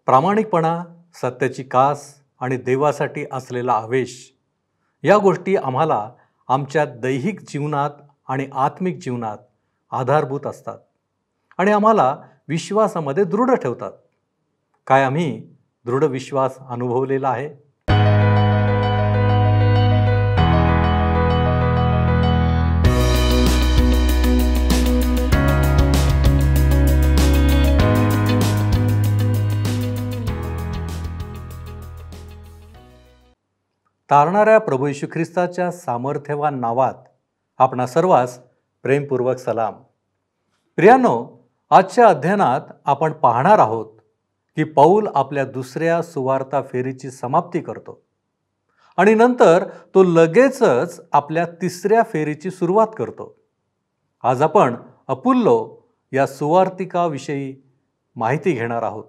प्रामाणिकपणा, सत्याची कास आणि देवासाठी असलेला आवेश या गोष्टी आम्हाला आमच्या दैहिक जीवनात आणि आत्मिक जीवनात आधारभूत असतात आणि आम्हाला विश्वासामध्ये दृढ ठेवतात. काय आम्ही दृढ विश्वास अनुभवलेला आहे? तारणाऱ्या प्रभू येशू ख्रिस्ताच्या सामर्थ्यवान नावात आपणा सर्वांस प्रेमपूर्वक सलाम. प्रियानो, आजच्या अध्ययनात आपण पाहणार आहोत की पौल आपल्या दुसऱ्या सुवार्ता फेरीची समाप्ती करतो आणि नंतर तो लगेचच आपल्या तिसऱ्या फेरीची सुरुवात करतो. आज आपण अपुल्लो या सुवार्तिकाविषयी माहिती घेणार आहोत,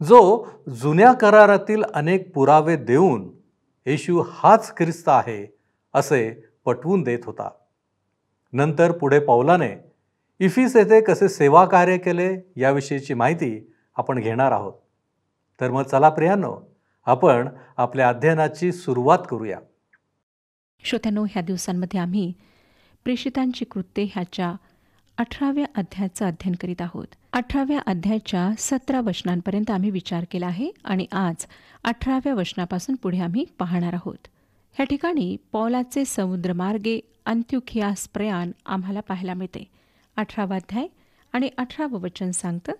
जो जुन्या करारातील अनेक पुरावे देऊन येशू हाच ख्रिस्त आहे असे पटवून देत होता. नंतर पुढे पौलाने इफिस येथे कसे सेवा कार्य केले याविषयीची माहिती आपण घेणार आहोत. तर मग चला प्रियांनो, आपण आपल्या अध्ययनाची सुरुवात करूया. श्रोत्यांनो, ह्या दिवसांमध्ये आम्ही प्रेषितांची कृत्ये ह्याच्या 18व्या अध्यायाचं अध्ययन करीत आहोत. 18व्या अध्यायाच्या 17 वचनांपर्यंत आम्ही विचार केला आहे आणि आज 18व्या वचनापासून पुढे आम्ही पाहणार आहोत. ह्या ठिकाणी पौलाचे समुद्रमार्गे अंत्योखियास प्रयाण आम्हाला पाहायला मिळते. 18वा अध्याय आणि 18वं वचन सांगतं,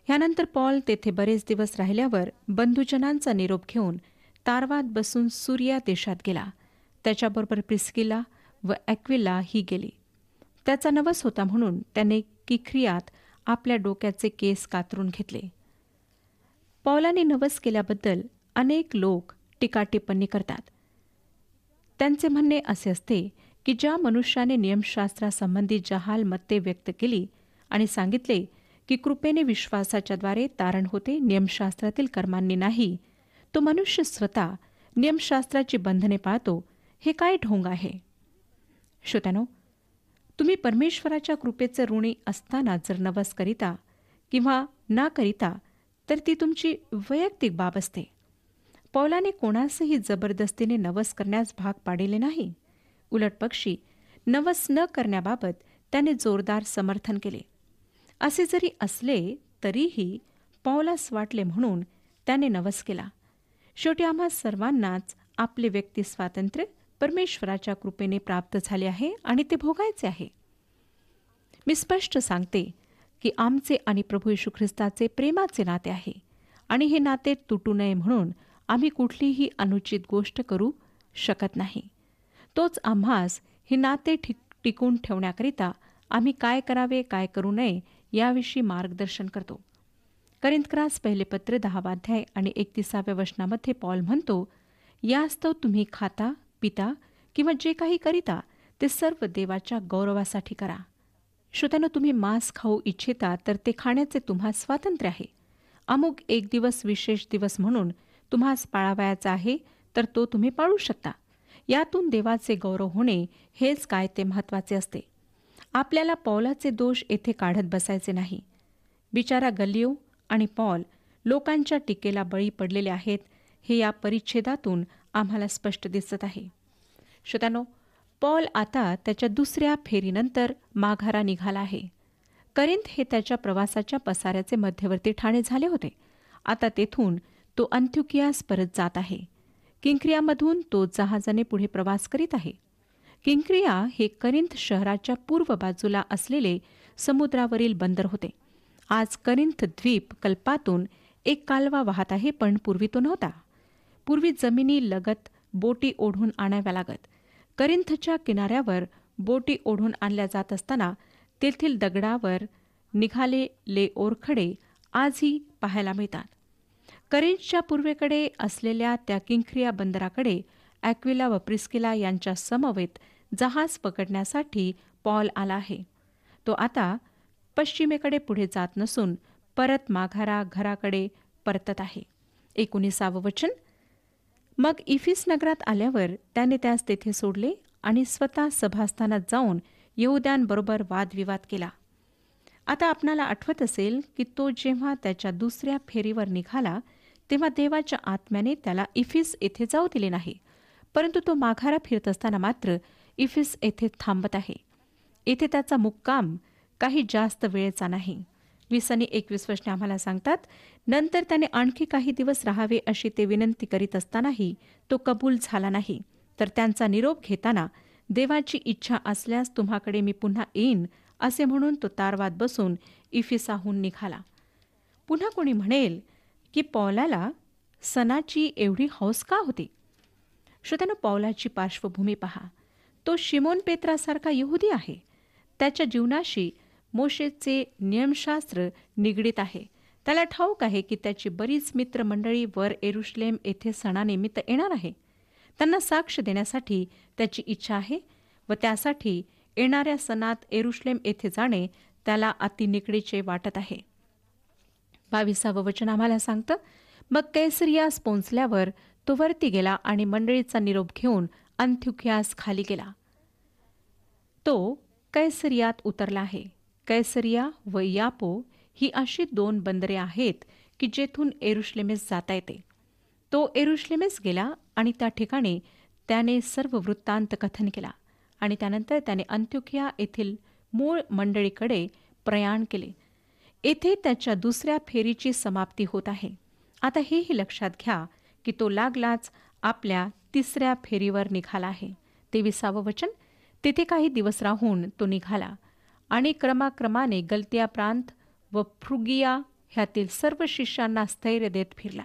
ह्यानंतर पौल तेथे बरेच दिवस राहिल्यावर बंधुजनांचा निरोप घेऊन तारवात बसून सूरिया देशात गेला. त्याच्याबरोबर प्रिस्किला व ॲक्विला ही गेली. त्याचा नवस होता म्हणून त्याने किंख्रियात आपल्या डोक्याचे केस कातरून घेतले. पौलाने नवस केल्याबद्दल अनेक लोक टीकाटिप्पणी करतात. त्यांचे म्हणणे असे असते की ज्या मनुष्याने नियमशास्त्रासंबंधी जहाल मते व्यक्त केली आणि सांगितले की कृपेने विश्वासाच्याद्वारे तारण होते, नियमशास्त्रातील कर्मांनी नाही, तो मनुष्य स्वतः नियमशास्त्राची बंधने पाळतो, हे काय ढोंग आहे. श्रोत्यानो, तुम्ही परमेश्वराच्या कृपेचे ऋणी असताना जर नवस करिता किंवा ना करिता तर ती तुमची वैयक्तिक बाब असते. पौलाने कोणासही जबरदस्तीने नवस करण्यास भाग पाडिले नाही. उलट पक्षी नवस न करण्याबाबत त्याने जोरदार समर्थन केले. असे जरी असले तरीही पौलास वाटले म्हणून त्याने नवस केला. शेवटी आम्हा सर्वांनाच आपले व्यक्ती स्वातंत्र्य परमेश्वराच्या कृपेने प्राप्त झाले आहे आणि ते भोगायचे आहे. मी स्पष्ट सांगते की आमचे आणि प्रभू येशू ख्रिस्ताचे प्रेमाचे नाते आहे आणि हे नाते तुटू नये म्हणून आम्ही कुठलीही अनुचित गोष्ट करू शकत नाही. तोच आम्हास हे नाते टिकून ठेवण्याकरिता आम्ही काय करावे, काय करू नये याविषयी मार्गदर्शन करतो. करिंथकरास पहिले पत्र 10वा अध्याय आणि 31व्या वचनामध्ये पौल म्हणतो, यास्तव तुम्ही खाता, पिता किंवा जे काही करिता ते सर्व देवाच्या गौरवासाठी करा. श्रोत्यानो, तुम्ही मांस खाऊ इच्छिता तर ते खाण्याचे तुम्हास स्वातंत्र्य आहे. अमुक एक दिवस विशेष दिवस म्हणून तुम्हास पाळावयाचा आहे तर तो तुम्ही पाळू शकता. यातून देवाचे गौरव होणे हेच काय ते महत्त्वाचे असते. आपल्याला पौलाचे दोष येथे काढत बसायचे नाही. बिचारा गल्लियो आणि पौल लोकांच्या टीकेला बळी पडलेले आहेत हे या परिच्छेदातून आम्हाला स्पष्ट दिसत आहे. श्रोत्यानो, पौल आता त्याच्या दुसऱ्या फेरीनंतर माघारा निघाला आहे. करिंथ हे त्याच्या प्रवासाच्या पसाऱ्याचे मध्यवर्ती ठाणे झाले होते. आता तेथून तो अंत्योखियास परत जात आहे. किंक्रियामधून तो जहाजाने पुढे प्रवास करीत आहे. किंक्रिया हे करिंथ शहराच्या पूर्व बाजूला असलेले समुद्रावरील बंदर होते. आज करिंथ द्वीप कल्पातून एक कालवा वाहत आहे, पण पूर्वी तो नव्हता. पूर्वी जमिनी लगत बोटी ओढून आणाव्या लागत. करिंथच्या किनाऱ्यावर बोटी ओढून आणल्या जात असताना तेथील दगडावर निघालेले ओरखडे आजही पाहायला मिळतात. करिंथच्या पूर्वेकडे असलेल्या त्या किंक्रिया बंदराकडे ॲक्विला व प्रिस्किला यांच्या समवेत जहाज पकडण्यासाठी पौल आला आहे. तो आता पश्चिमेकडे पुढे जात नसून परत माघारा घराकडे परतत आहे. 19वे वचन, मग इफिस नगरात आल्यावर त्याने त्यास तेथे सोडले आणि स्वतः सभास्थानात जाऊन यहूद्यांबरोबर वादविवाद केला. आता आपणाला आठवत असेल की तो जेव्हा त्याच्या दुसऱ्या फेरीवर निघाला तेव्हा देवाच्या आत्म्याने त्याला इफिस येथे जाऊ दिले नाही, परंतु तो माघारा फिरत असताना मात्र इफिस येथे थांबत आहे. येथे त्याचा मुक्काम काही जास्त वेळेचा नाही. 20 आणि 21 वचने आम्हाला सांगतात, नंतर त्याने आणखी काही दिवस राहावे अशी ते विनंती करीत असतानाही तो कबूल झाला नाही. तर त्यांचा निरोप घेताना, देवाची इच्छा असल्यास तुम्हाकडे मी पुन्हा येईन असे म्हणून तो तारवात बसून इफिसाहून निघाला. पुन्हा कोणी म्हणेल की पौलाला सणाची एवढी हौस का होती? श्रोत्यानो, पौलाची पार्श्वभूमी पहा. तो शिमोन पेत्रासारखा यहुदी आहे. त्याच्या जीवनाशी मोशेचे नियमशास्त्र निगडीत आहे. त्याला ठाऊक आहे की त्याची बरीच मित्रमंडळी वर येरुशलेम येथे सणानिमित्त येणार आहे. त्यांना साक्ष देण्यासाठी त्याची इच्छा आहे व त्यासाठी येणाऱ्या सणात येरुशलेम येथे जाणे त्याला अतिनिकडीचे वाटत आहे. 22 वचन आम्हाला सांगतं, मग कैसरियास पोहोचल्यावर तो वरती गेला आणि मंडळीचा निरोप घेऊन अंत्युखियास खाली गेला. तो कैसरियात उतरला आहे. कैसरिया व यापो ही अशी 2 बंदरे आहेत की जेथून येरुशलेमेस जाता येते. तो येरुशलेमेस गेला आणि त्या ठिकाणी त्याने सर्व वृत्तांत कथन केला आणि त्यानंतर त्याने अंत्योखिया येथील मूळ मंडळीकडे प्रयाण केले. येथे त्याच्या दुसऱ्या फेरीची समाप्ती होत आहे. आता हेही लक्षात घ्या की तो लागलाच आपल्या तिसऱ्या फेरीवर निघाला आहे. 23 वचन, तेथे काही दिवस राहून तो निघाला आणि क्रमाक्रमाने गलतिया प्रांत व फ्रुगिया ह्यातील सर्व शिष्यांना स्थैर्य देत फिरला.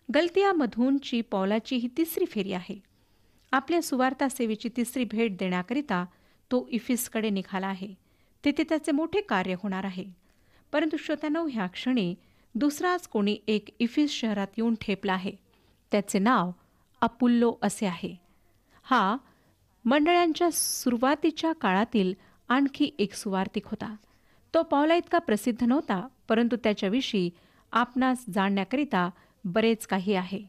गलतियामधूनची पौलाची ही तिसरी फेरी आहे. आपल्या सुवार्ता सेवेची तिसरी भेट देण्याकरिता तो इफिसकडे निघाला आहे. तेथे त्याचे मोठे कार्य होणार आहे. परंतु श्रोत्यानो, ह्या क्षणी दुसराच कोणी एक इफिस शहरात येऊन ठेपला आहे. त्याचे नाव अपुल्लो असे आहे. हा मंडळांच्या सुरुवातीच्या काळातील आणखी एक सुवार्तिक होता. तो पौला इतका प्रसिद्ध नव्हता, परंतु त्याच्याविषयी आपणास जाणण्याकरिता बरेच काही आहे.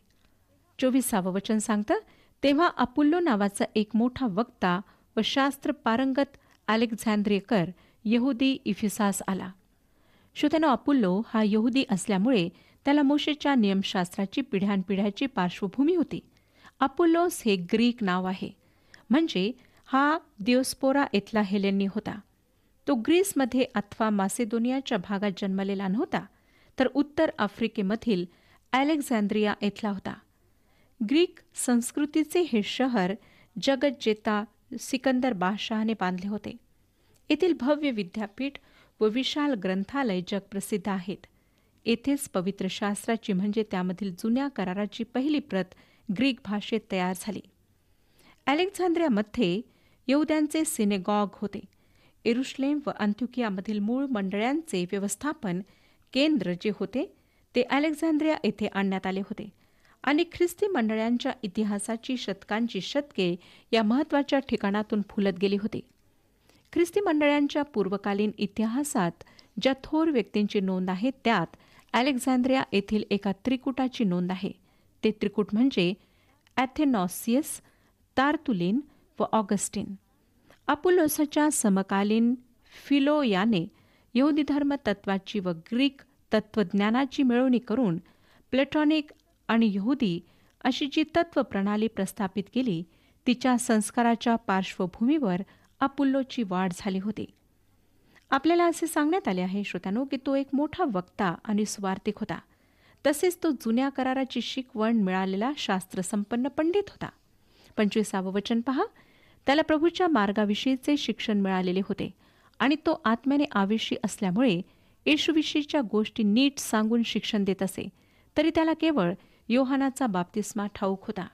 24 वचन सांगतं, तेव्हा अपुल्लो नावाचा एक मोठा वक्ता व शास्त्र पारंगत अलेक्झांद्रियकर यहुदी इफिसास आला. श्रोत्यानो, अपुल्लो हा यहुदी असल्यामुळे त्याला मोशेच्या नियमशास्त्राची पिढ्यानपिढ्याची पार्श्वभूमी होती. अपुल्लोस हे ग्रीक नाव आहे, म्हणजे हा दिओस्पोरा इथला हेलेनी होता. तो ग्रीसमध्ये अथवा मासेदोनियाच्या भागात जन्मलेला नव्हता, तर उत्तर आफ्रिकेमधील अलेक्झांद्रिया इथला होता. ग्रीक संस्कृतीचे हे शहर जगज्जेता सिकंदर बादशहाने बांधले होते. येथील भव्य विद्यापीठ व विशाल ग्रंथालय जगप्रसिद्ध आहेत. येथेच पवित्र शास्त्राची म्हणजे त्यामधील जुन्या कराराची पहिली प्रत ग्रीक भाषेत तयार झाली. अलेक्झांद्रियामध्ये यहुद्यांचे सिनेगॉग होते. येरुशलेम व अंत्योखियामधील मूळ मंडळांचे व्यवस्थापन केंद्र जे होते ते अलेक्झांद्रिया येथे आणण्यात आले होते आणि ख्रिस्ती मंडळांच्या इतिहासाची शतकांची शतके या महत्त्वाच्या ठिकाणातून फुलत गेली होती. ख्रिस्ती मंडळांच्या पूर्वकालीन इतिहासात ज्या थोर व्यक्तींची नोंद आहे त्यात अलेक्झांद्रिया येथील एका त्रिकुटाची नोंद आहे. ते त्रिकूट म्हणजे ॲथेनॉसियस, तार्तुलिन व ऑगस्टिन. अपुल्लोसाच्या समकालीन फिलोयाने यहुदी धर्म तत्वाची व ग्रीक तत्वज्ञानाची मिळवणी करून प्लेटॉनिक आणि यहुदी अशी जी तत्वप्रणाली प्रस्थापित केली, तिच्या संस्काराच्या पार्श्वभूमीवर अपुल्लोची वाढ झाली होती. आपल्याला असे सांगण्यात आले आहे श्रोत्यानो की तो एक मोठा वक्ता आणि सुवार्तिक होता. तसेच तो जुन्या कराराची शिकवण मिळालेला शास्त्रसंपन्न पंडित होता. 25 वचन पहा, त्याला प्रभूच्या मार्गाविषयीचे शिक्षण मिळालेले होते आणि तो आत्म्याने आवेशी असल्यामुळे येशूविषयीच्या गोष्टी नीट सांगून शिक्षण देत असे, तरी त्याला केवळ योहानाचा बाप्तिस्मा ठाऊक होता.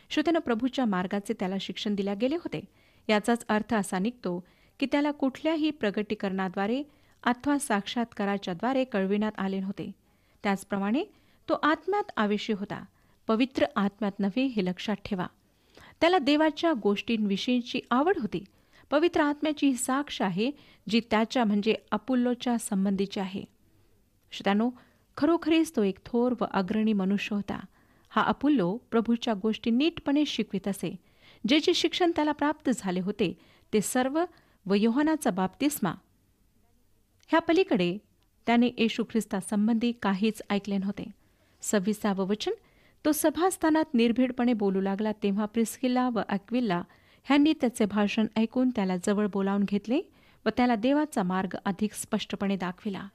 श्रोत्यानो, प्रभूच्या मार्गाचे त्याला शिक्षण दिले गेले होते. याचाच अर्थ असा निघतो की त्याला कुठल्याही प्रगटीकरणाद्वारे अथवा साक्षात्काराच्याद्वारे कळविण्यात आले नव्हते. त्याचप्रमाणे तो आत्म्यात आवेशी होता, पवित्र आत्म्यात नव्हे हे लक्षात ठेवा. त्याला देवाच्या गोष्टींविषयीची आवड होती. पवित्र आत्म्याची ही साक्ष आहे जी त्याच्या म्हणजे अपुल्लोच्या संबंधीची आहे. श्रोत्यानो, खरोखरीच तो एक थोर व अग्रणी मनुष्य होता. हा अपुल्लो प्रभूच्या गोष्टी नीटपणे शिकवित असे. जे जे शिक्षण त्याला प्राप्त झाले होते ते सर्व व योहानाचा बाप्तिस्मा ह्या पलीकडे त्याने येशू ख्रिस्तासंबंधी काहीच ऐकले नव्हते. 26 वचन, तो सभास्थानात निर्भीडपणे बोलू लागला तेव्हा प्रिस्किल्ला व अक्विला ह्यांनी त्याचे भाषण ऐकून त्याला जवळ बोलावून घेतले व त्याला देवाचा मार्ग अधिक स्पष्टपणे दाखविला.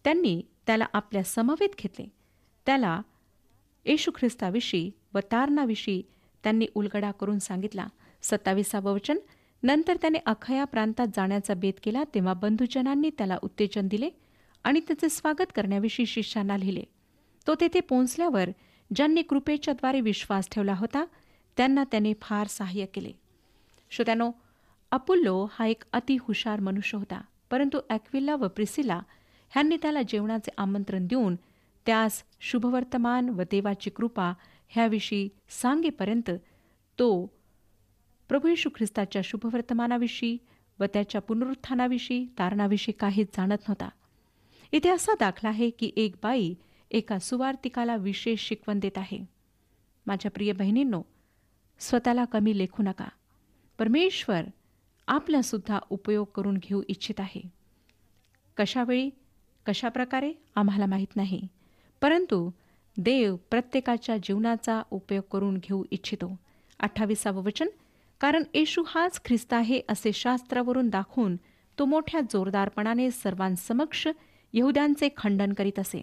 त्यांनी त्याला आपल्या समवेत घेतले. त्याला येशू ख्रिस्ताविषयी व तारणाविषयी त्यांनी उलगडा करून सांगितला. 27 वचन, नंतर त्याने अखया प्रांतात जाण्याचा बेत केला. तेव्हा बंधुजनांनी त्याला उत्तेजन दिले आणि त्याचे स्वागत करण्याविषयी शिष्यांना लिहिले. तो तेथे पोहोचल्यावर ज्यांनी कृपेच्याद्वारे विश्वास ठेवला होता त्यांना त्याने फार सहाय्य केले. श्रोत्यानो, अपुल्लो हा एक अति हुशार मनुष्य होता, परंतु ॲक्विला व प्रिसिला ह्यांनी त्याला जेवणाचे आमंत्रण देऊन त्यास शुभवर्तमान व देवाची कृपा ह्याविषयी सांगेपर्यंत तो प्रभू येशू ख्रिस्ताच्या शुभवर्तमानाविषयी व त्याच्या पुनरुत्थानाविषयी तारणाविषयी काहीच जाणत नव्हता. इथे असा दाखला आहे की एक बाई एका सुवार्तिकाला विशेष शिकवण देत आहे. माझ्या प्रिय बहिणींनो, स्वतःला कमी लेखू नका. परमेश्वर आपलासुद्धा उपयोग करून घेऊ इच्छित आहे. कशावेळी, कशा प्रकारे आम्हाला माहीत नाही, परंतु देव प्रत्येकाच्या जीवनाचा उपयोग करून घेऊ इच्छितो. 28 वचन, कारण येशू हाच ख्रिस्त आहे असे शास्त्रावरून दाखवून तो मोठ्या जोरदारपणाने सर्वांसमक्ष यहुद्यांचे खंडन करीत असे.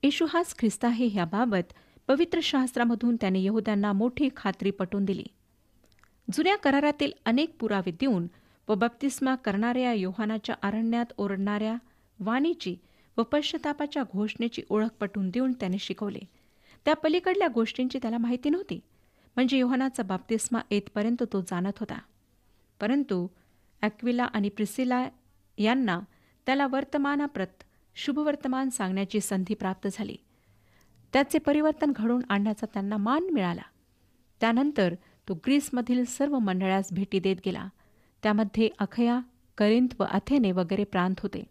येशू हाच ख्रिस्त आहे ह्याबाबत पवित्र शास्त्रामधून त्याने यहुद्यांना मोठी खात्री पटवून दिली. जुन्या करारातील अनेक पुरावे देऊन व बप्तिस्मा करणाऱ्या योहानाच्या अरण्यात ओरडणाऱ्या वाणीची व पश्चातापाच्या घोषणेची ओळख पटवून देऊन त्याने शिकवले. त्या पलीकडल्या गोष्टींची त्याला माहिती नव्हती, म्हणजे योहानाचा बप्तिस्मा येतपर्यंत तो जाणत होता. परंतु ॲक्विला आणि प्रिसिला यांना त्याला वर्तमानाप्रत शुभवर्तमान सांगण्याची संधी प्राप्त झाली. त्याचे परिवर्तन घडवून आणण्याचा त्यांना मान मिळाला. त्यानंतर तो ग्रीसमधील सर्व मंडळास भेटी देत गेला. त्यामध्ये अखया, करिंथ व अथेने वगैरे प्रांत होते.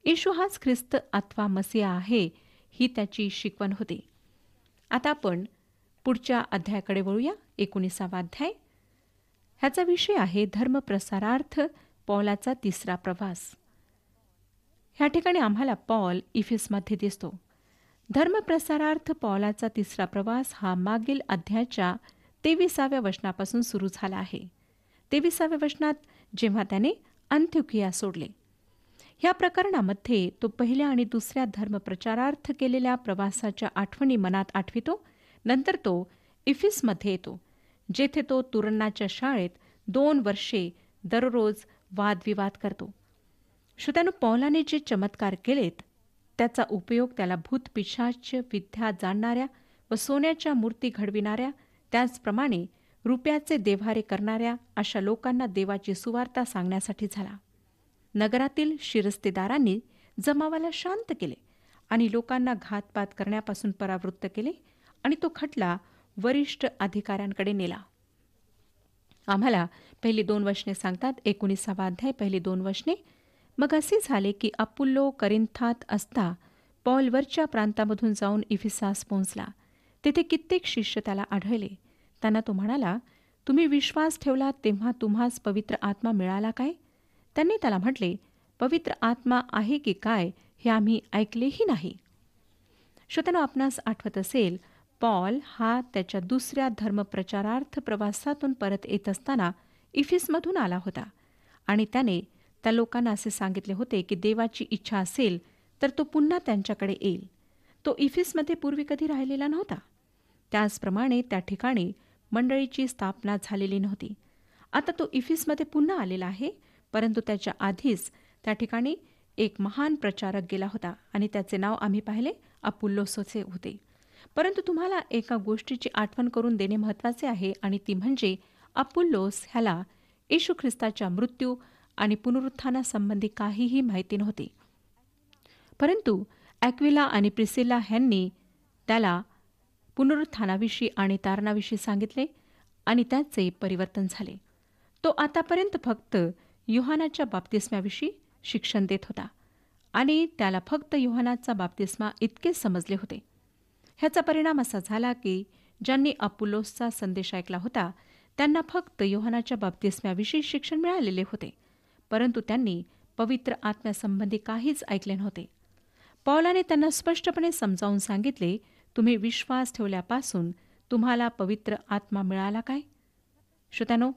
येशू हाच ख्रिस्त अथवा मसीहा आहे ही त्याची शिकवण होती. आता आपण पुढच्या अध्यायाकडे वळूया. 19वा अध्याय. ह्याचा विषय आहे धर्मप्रसारार्थ पौलाचा तिसरा प्रवास. ह्या ठिकाणी आम्हाला पौल इफिसमध्ये दिसतो. धर्मप्रसारार्थ पौलाचा तिसरा प्रवास हा मागील अध्यायाच्या 23व्या वचनापासून सुरू झाला आहे. 23व्या वचनात जेव्हा त्याने अंत्योकिया सोडले. ह्या प्रकरणामध्ये तो पहिल्या आणि दुसऱ्या धर्मप्रचारार्थ केलेल्या प्रवासाच्या आठवणी मनात आठवितो. नंतर तो इफिसमध्ये येतो, जेथे तो तुरन्नाच्या शाळेत 2 वर्षे दररोज वादविवाद करतो. श्रोत्यानो, पौलाने जे चमत्कार केलेत त्याचा उपयोग त्याला भूतपिशाच विद्या जाणणाऱ्या व सोन्याच्या मूर्ती घडविणाऱ्या, त्याचप्रमाणे रुपयाचे देव्हारे करणाऱ्या अशा लोकांना देवाची सुवार्ता सांगण्यासाठी झाला. नगरातील शिरस्तेदारांनी जमावाला शांत केले आणि लोकांना घातपात करण्यापासून परावृत्त केले आणि तो खटला वरिष्ठ अधिकाऱ्यांकडे नेला. आम्हाला पहिली 2 वचने सांगतात. 19वा अध्याय पहिली 2 वचने. मग असे झाले की अपुल्लो करिंथात असता पौल वरच्या प्रांतामधून जाऊन इफिसास पोहोचला. तेथे कित्येक शिष्य त्याला आढळले. त्यांना तो म्हणाला, तुम्ही विश्वास ठेवला तेव्हा तुम्हास पवित्र आत्मा मिळाला काय? त्यांनी त्याला म्हटले, पवित्र आत्मा आहे की काय हे आम्ही ऐकलेही नाही. श्रोत्यानो, आपणास आठवत असेल, पौल हा त्याच्या दुसऱ्या धर्मप्रचारार्थ प्रवासातून परत येत असताना इफिसमधून आला होता आणि त्याने त्या लोकांना असे सांगितले होते की देवाची इच्छा असेल तर तो पुन्हा त्यांच्याकडे येईल. तो इफिसमध्ये पूर्वी कधी राहिलेला नव्हता. त्याचप्रमाणे त्या ठिकाणी मंडळीची स्थापना झालेली नव्हती. आता तो इफिसमध्ये पुन्हा आलेला आहे, परंतु त्याच्या आधीच त्या ठिकाणी एक महान प्रचारक गेला होता आणि त्याचे नाव आम्ही पाहिले अपुल्लोसचे होते. परंतु तुम्हाला एका गोष्टीची आठवण करून देणे महत्त्वाचे आहे आणि ती म्हणजे अपुल्लोस ह्याला येशू ख्रिस्ताच्या मृत्यू आणि पुनरुत्थानासंबंधी काहीही माहिती नव्हती. परंतु ॲक्विला आणि प्रिसिला ह्यांनी त्याला पुनरुत्थानाविषयी आणि तारणाविषयी सांगितले आणि त्याचे परिवर्तन झाले. तो आतापर्यंत फक्त योहानाच्या बाप्तिस्म्याविषयी शिक्षण देत होता आणि त्याला फक्त योहानाचा बाप्तिस्मा इतकेच समजले होते. ह्याचा परिणाम असा झाला की ज्यांनी अपुल्लोसचा संदेश ऐकला होता त्यांना फक्त योहानाच्या बाप्तिस्म्याविषयी शिक्षण मिळालेले होते, परंतु त्यांनी पवित्र आत्म्यासंबंधी काहीच ऐकले नव्हते. पौलाने त्यांना स्पष्टपणे समजावून सांगितले, तुम्ही विश्वास ठेवल्यापासून तुम्हाला पवित्र आत्मा मिळाला काय? श्रोत्यानो,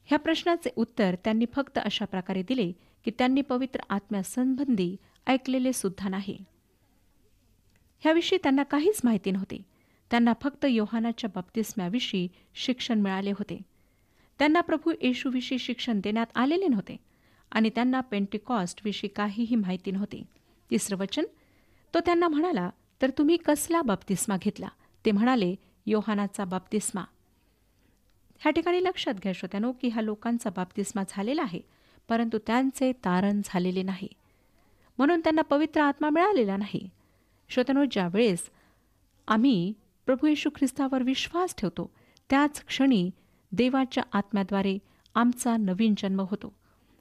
ह्या प्रश्नाचे उत्तर त्यांनी फक्त अशा प्रकारे दिले की त्यांनी पवित्र आत्म्यासंबंधी ऐकलेले सुद्धा नाही. ह्याविषयी त्यांना काहीच माहिती नव्हते. त्यांना फक्त योहानाच्या बाप्तिस्म्याविषयी शिक्षण मिळाले होते. त्यांना प्रभू येशूविषयी शिक्षण देण्यात आलेले नव्हते आणि त्यांना पेंटिकॉस्टविषयी काहीही माहिती नव्हती. 3रं वचन. तो त्यांना म्हणाला, तर तुम्ही कसला बाप्तिस्मा घेतला? ते म्हणाले, योहानाचा बाप्तिस्मा. ह्या ठिकाणी लक्षात घ्या श्रोत्यानो की ह्या लोकांचा बाप्तिस्मा झालेला आहे, परंतु त्यांचे तारण झालेले नाही, म्हणून त्यांना पवित्र आत्मा मिळालेला नाही. श्रोत्यानो, ज्या वेळेस आम्ही प्रभू येशू ख्रिस्तावर विश्वास ठेवतो त्याच क्षणी देवाच्या आत्म्याद्वारे आमचा नवीन जन्म होतो.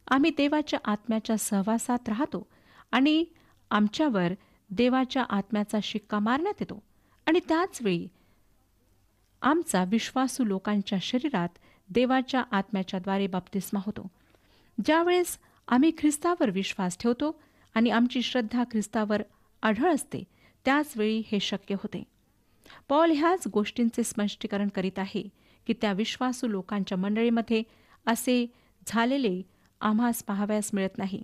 आम्ही देवाच्या आत्म्याच्या सहवासात राहतो आणि आमच्यावर देवाच्या आत्म्याचा शिक्का मारण्यात येतो आणि त्याचवेळी आमचा विश्वासू लोकांच्या शरीरात देवाच्या आत्म्याच्याद्वारे बाप्तिस्मा होतो. ज्यावेळेस आम्ही ख्रिस्तावर विश्वास ठेवतो आणि आमची श्रद्धा ख्रिस्तावर आढळ असते त्याचवेळी हे शक्य होते. पौल ह्याच गोष्टींचे स्पष्टीकरण करीत आहे की त्या विश्वासू लोकांच्या मंडळीमध्ये असे झालेले आम्हास पाहावयास मिळत नाही.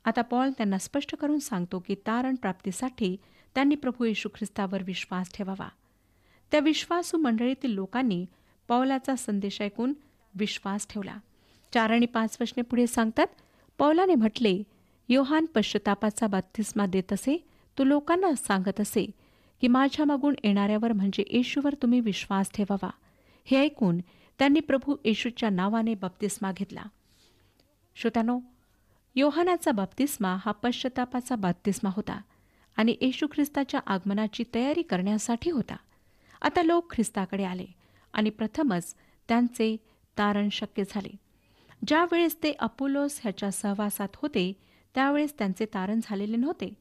आता पौल त्यांना स्पष्ट करून सांगतो की तारण प्राप्तीसाठी त्यांनी प्रभू येशू ख्रिस्तावर विश्वास ठेवावा. त्या विश्वासू मंडळीतील लोकांनी पौलाचा संदेश ऐकून विश्वास ठेवला. 4 आणि 5 वचने पुढे सांगतात, पौलाने म्हटले, योहान पश्चातापाचा बाप्तिस्मा देत असे, तो लोकांना सांगत असे की माझ्या मागून येणाऱ्यावर म्हणजे येशूवर तुम्ही विश्वास ठेवावा. हे ऐकून त्यांनी प्रभू येशूच्या नावाने बप्तिस्मा घेतला. श्रोत्यानो, योहानाचा बप्तिस्मा हा पश्चातापाचा बप्तिस्मा होता आणि येशू ख्रिस्ताच्या आगमनाची तयारी करण्यासाठी होता. आता लोक ख्रिस्ताकडे आले आणि प्रथमच त्यांचे तारण शक्य झाले. ज्या वेळेस ते अपोलोस ह्याच्या सहवासात होते त्यावेळेस त्यांचे तारण झालेले नव्हते,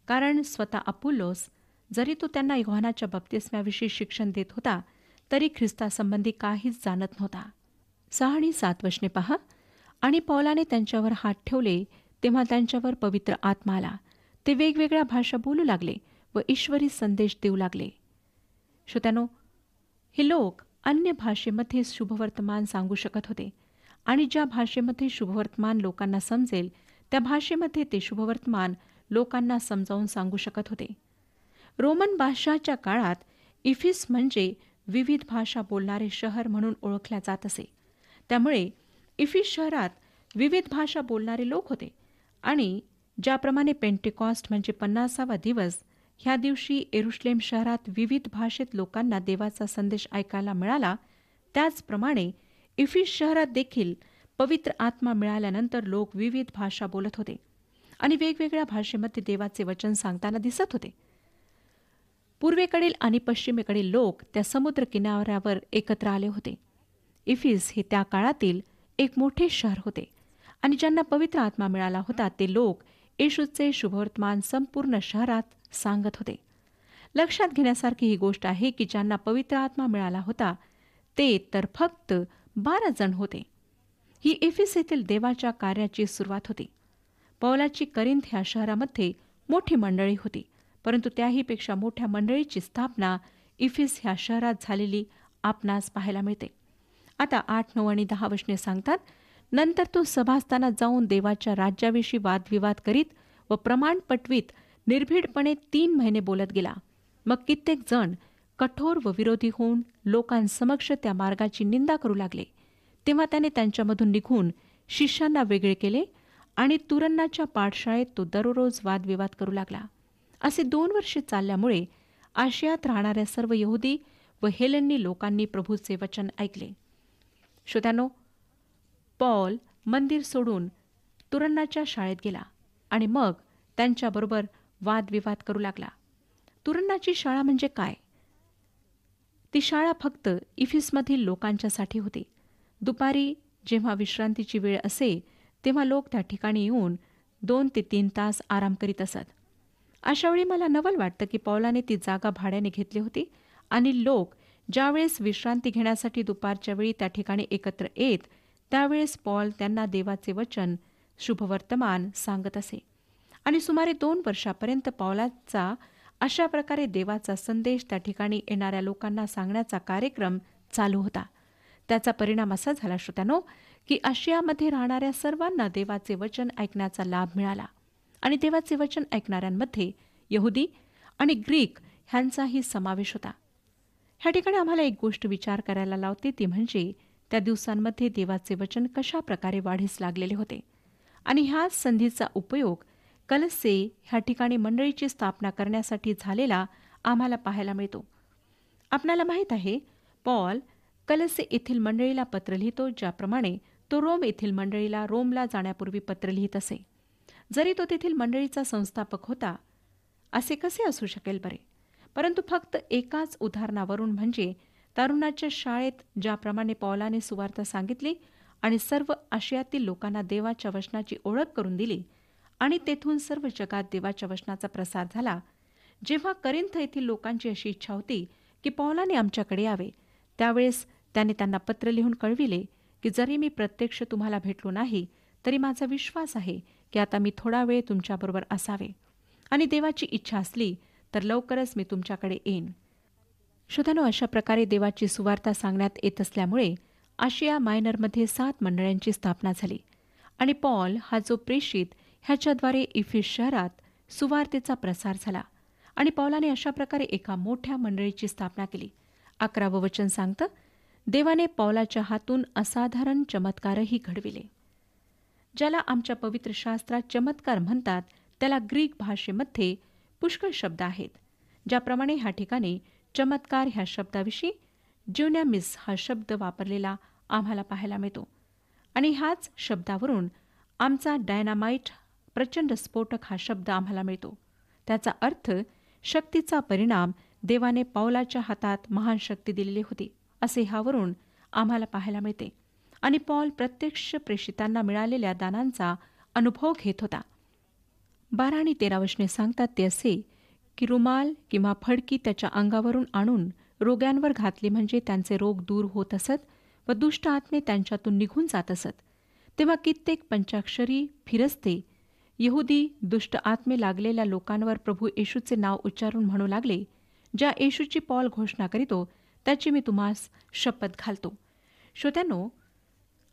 कारण स्वतः अपोलोस जरी तो त्यांना योहानाच्या बप्तिस्म्याविषयी शिक्षण देत होता तरी ख्रिस्तासंबंधी काहीच जाणत नव्हता. 6 आणि 7 वचने पहा. आणि पौलाने त्यांच्यावर हात ठेवले तेव्हा त्यांच्यावर पवित्र आत्मा आला. ते वेगवेगळ्या भाषा बोलू लागले व ईश्वरी संदेश देऊ लागले. श्रोत्यानो, हे लोक अन्य भाषेमध्ये शुभवर्तमान सांगू शकत होते आणि ज्या भाषेमध्ये शुभवर्तमान लोकांना समजेल त्या भाषेमध्ये ते शुभवर्तमान लोकांना समजावून सांगू शकत होते. रोमन भाषाच्या काळात इफिस म्हणजे विविध भाषा बोलणारे शहर म्हणून ओळखल्या जात असे. त्यामुळे इफिस शहरात विविध भाषा बोलणारे लोक होते आणि ज्याप्रमाणे पेंटेकॉस्ट म्हणजे 50वा दिवस ह्या दिवशी येरुशलेम शहरात विविध भाषेत लोकांना देवाचा संदेश ऐकायला मिळाला, त्याचप्रमाणे इफिस शहरात देखील पवित्र आत्मा मिळाल्यानंतर लोक विविध भाषा बोलत होते आणि वेगवेगळ्या भाषेमध्ये देवाचे वचन सांगताना दिसत होते. पूर्वेकडील आणि पश्चिमेकडील लोक त्या समुद्र किनाऱ्यावर एकत्र आले होते. इफिस हे त्या काळातील एक मोठे शहर होते आणि ज्यांना पवित्र आत्मा मिळाला होता ते लोक येशूचे शुभवर्तमान संपूर्ण शहरात सांगत होते. लक्षात घेण्यासारखी ही गोष्ट आहे की ज्यांना पवित्र आत्मा मिळाला होता ते तर फक्त 12 जण होते. ही इफिस येथील देवाच्या कार्याची सुरुवात होती. पौलाची करिंथ ह्या शहरामध्ये मोठी मंडळी होती, परंतु त्याहीपेक्षा मोठ्या मंडळीची स्थापना इफिस ह्या शहरात झालेली आपणास पाहायला मिळते. आता 8, 9 आणि 10 वचने सांगतात, नंतर तो सभास्थानात जाऊन देवाच्या राज्याविषयी वादविवाद करीत व प्रमाण पटवीत निर्भीडपणे 3 महिने बोलत गेला. मग कित्येक जण कठोर व विरोधी होऊन लोकांसमक्ष त्या मार्गाची निंदा करू लागले. तेव्हा त्याने त्यांच्यामधून निघून शिष्यांना वेगळे केले आणि तुरन्नाच्या पाठशाळेत तो दररोज वादविवाद करू लागला. असे 2 वर्षे चालल्यामुळे आशियात राहणाऱ्या सर्व यहुदी व हेलेनी लोकांनी प्रभूचे वचन ऐकले. श्रोत्यानो, पौल मंदिर सोडून तुरन्नाच्या शाळेत गेला आणि मग त्यांच्याबरोबर वादविवाद करू लागला. तुरन्नाची शाळा म्हणजे काय? ती शाळा फक्त इफिसमधील लोकांच्यासाठी होती. दुपारी जेव्हा विश्रांतीची वेळ असे तेव्हा लोक त्या ठिकाणी येऊन 2 ते 3 तास आराम करीत असत. अशावेळी मला नवल वाटतं की पौलाने ती जागा भाड्याने घेतली होती आणि लोक ज्यावेळेस विश्रांती घेण्यासाठी दुपारच्या वेळी त्या ठिकाणी एकत्र येत त्यावेळेस पौल त्यांना देवाचे वचन शुभवर्तमान सांगत असे आणि सुमारे 2 वर्षापर्यंत पौलाचा अशा प्रकारे देवाचा संदेश त्या ठिकाणी येणाऱ्या लोकांना सांगण्याचा कार्यक्रम चालू होता. त्याचा परिणाम असा झाला श्रोत्यानो की आशियामध्ये राहणाऱ्या सर्वांना देवाचे वचन ऐकण्याचा लाभ मिळाला आणि देवाचे वचन ऐकणाऱ्यांमध्ये यहुदी आणि ग्रीक ह्यांचाही समावेश होता. ह्या ठिकाणी आम्हाला एक गोष्ट विचार करायला लावते, ती म्हणजे त्या दिवसांमध्ये देवाचे वचन कशा प्रकारे वाढीस लागलेले होते आणि ह्या संधीचा उपयोग कलसे ह्या ठिकाणी मंडळीची स्थापना करण्यासाठी झालेला आम्हाला पाहायला मिळतो. आपणाला माहीत आहे, पौल कलसे येथील मंडळीला पत्र लिहितो ज्याप्रमाणे तो रोम येथील मंडळीला रोमला जाण्यापूर्वी पत्र लिहित असे. जरी तो तेथील मंडळीचा संस्थापक होता असे कसे असू शकेल बरे? परंतु फक्त एकाच उदाहरणावरून म्हणजे तरुणाच्या शाळेत ज्याप्रमाणे पौलाने सुवार्ता सांगितली आणि सर्व आशियातील लोकांना देवाच्या वचनाची ओळख करून दिली आणि तेथून सर्व जगात देवाच्या वचनाचा प्रसार झाला. जेव्हा करिंथ येथील लोकांची अशी इच्छा होती की पौलाने आमच्याकडे यावे, त्यावेळेस त्याने त्यांना पत्र लिहून कळविले की जरी मी प्रत्यक्ष तुम्हाला भेटलो नाही तरी माझा विश्वास आहे की आता मी थोडा वेळ तुमच्याबरोबर असावे आणि देवाची इच्छा असली तर लवकरच मी तुमच्याकडे येईन. श्रोत्यानो, अशा प्रकारे देवाची सुवार्ता सांगण्यात येत असल्यामुळे आशिया मायनरमध्ये 7 मंडळांची स्थापना झाली आणि पौल हा जो प्रेषित ह्याच्याद्वारे इफिस शहरात सुवार्तेचा प्रसार झाला आणि पौलाने अशा प्रकारे एका मोठ्या मंडळीची स्थापना केली. 11वं वचन सांगतं, देवाने पौलाच्या हातून असाधारण चमत्कारही घडविले. ज्याला आमच्या पवित्र शास्त्रात चमत्कार म्हणतात त्याला ग्रीक भाषेमध्ये पुष्कळ शब्द आहेत. ज्याप्रमाणे ह्या ठिकाणी चमत्कार ह्या शब्दाविषयी ज्युनॅमिस हा शब्द वापरलेला आम्हाला पाहायला मिळतो. आणि ह्याच शब्दावरून आमचा डायनामाइट प्रचंड स्फोटक हा शब्द आम्हाला मिळतो. त्याचा अर्थ शक्तीचा परिणाम, देवाने पौलाच्या हातात महान शक्ती दिलेली होती असे ह्यावरून आम्हाला पाहायला मिळते. आणि पौल प्रत्यक्ष प्रेषितांना मिळालेल्या दानांचा अनुभव घेत होता. 12 आणि 13 वचने सांगतात ते असे की रुमाल किंवा फडकी त्याच्या अंगावरून आणून रोग्यांवर घातली म्हणजे त्यांचे रोग दूर होत असत व दुष्ट आत्मे त्यांच्यातून निघून जात असत. तेव्हा कित्येक पंचाक्षरी फिरस्ते यहुदी दुष्ट आत्मे लागलेल्या लोकांवर प्रभू येशूचे नाव उच्चारून म्हणू लागले, ज्या येशूची पौल घोषणा करीतो त्याची मी तुम्हास शपथ घालतो. श्रोत्यांनो,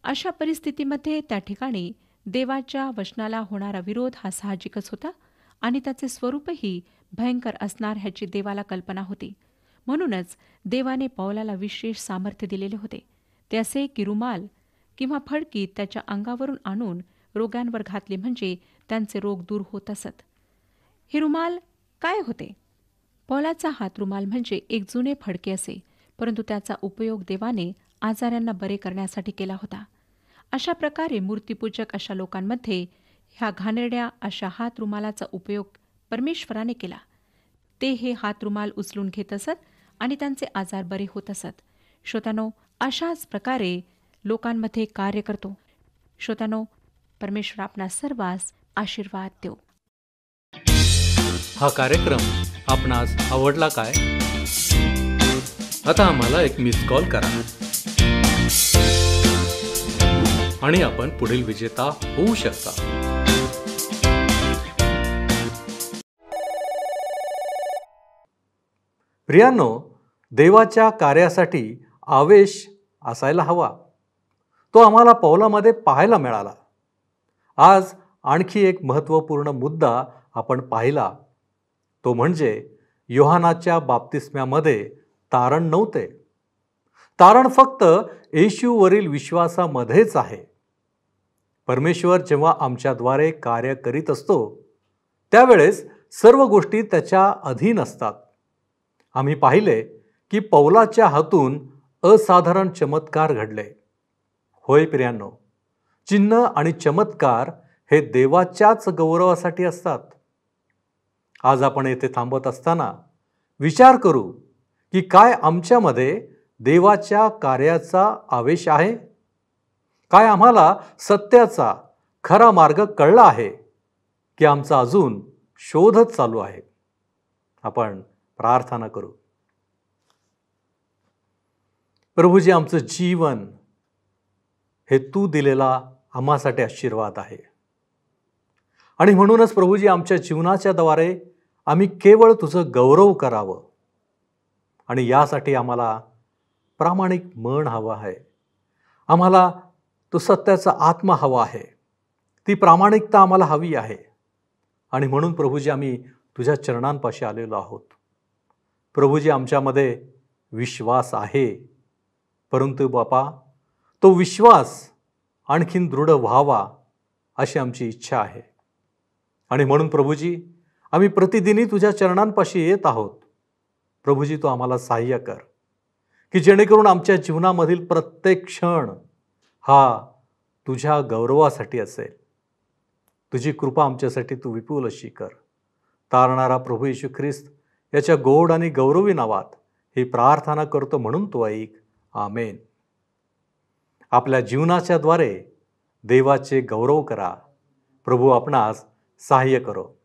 अशा परिस्थितीमध्ये त्या ठिकाणी देवाच्या वचनाला होणारा विरोध हा साहजिकच होता आणि त्याचे स्वरूपही भयंकर असणार ह्याची देवाला कल्पना होती. म्हणूनच देवाने पौलाला विशेष सामर्थ्य दिलेले होते. ते असे की रुमाल किंवा फडकी त्याच्या अंगावरून आणून रोग्यांवर घातली म्हणजे त्यांचे रोग दूर होत असत. हे रुमाल काय होते? पौलाचा हात रुमाल म्हणजे एक जुने फडके असे, परंतु त्याचा उपयोग देवाने आजारांना बरे करण्यासाठी केला होता. अशा प्रकारे मूर्तीपूजक अशा लोकांमध्ये ह्या घाणेरड्या अशा हात रुमालाचा उपयोग परमेश्वराने केला. ते हे हात रुमाल उचलून घेत असत आणि त्यांचे आजार बरे होत असत. श्रोत्यानो, अशाच प्रकारे लोकांमध्ये कार्य करतो. श्रोत्यानो, परमेश्वर आपणा सर्वांस आशीर्वाद देव. हा कार्यक्रम आपणास आवडला काय? आता आम्हाला एक मिस कॉल करा आणि आपण पुढील विजेता होऊ शकता. प्रियांनो, देवाच्या कार्यासाठी आवेश असायला हवा. तो आम्हाला पौलामध्ये पाहायला मिळाला. आज आणखी एक महत्त्वपूर्ण मुद्दा आपण पाहिला, तो म्हणजे योहानाच्या बाप्तिस्म्यामध्ये तारण नव्हते. तारण फक्त येशूवरील विश्वासामध्येच आहे. परमेश्वर जेव्हा आमच्याद्वारे कार्य करीत असतो त्यावेळेस सर्व गोष्टी त्याच्या अधीन असतात. आम्ही पाहिले की पौलाच्या हातून असाधारण चमत्कार घडले. होय प्रियांनो, चिन्ह आणि चमत्कार हे देवाच्याच गौरवासाठी असतात. आज आपण येथे थांबत असताना विचार करू की काय आमच्यामध्ये देवाच्या कार्याचा आवेश आहे? काय आम्हाला सत्याचा खरा मार्ग कळला आहे की आमचा अजून शोधच चालू आहे? आपण प्रार्थना करू. प्रभूजी, आमचं जीवन हे तू दिलेला आम्हासाठी आशीर्वाद आहे आणि म्हणूनच प्रभूजी आमच्या जीवनाच्या द्वारे आम्ही केवळ तुझं गौरव करावं आणि यासाठी आम्हाला प्रामाणिक मन हवं आहे. आम्हाला तो सत्याचा आत्मा हवा आहे. ती प्रामाणिकता आम्हाला हवी आहे आणि म्हणून प्रभूजी आम्ही तुझ्या चरणांपाशी आलेलो आहोत. प्रभूजी, आमच्यामध्ये विश्वास आहे, परंतु बापा तो विश्वास आणखीन दृढ व्हावा अशी आमची इच्छा आहे आणि म्हणून प्रभूजी आम्ही प्रतिदिनी तुझ्या चरणांपाशी येत आहोत. प्रभूजी, तू आम्हाला सहाय्य कर की जेणेकरून आमच्या जीवनामधील प्रत्येक क्षण हा तुझ्या गौरवासाठी असेल. तुझी कृपा आमच्यासाठी तू विपुल अशी कर. तारणारा प्रभू येशू ख्रिस्त याच्या गोड आणि गौरवी नावात ही प्रार्थना करतो म्हणून तो ऐक. आमेन. आपल्या जीवनाच्या द्वारे देवाचे गौरव करा. प्रभू आपणास सहाय्य करो.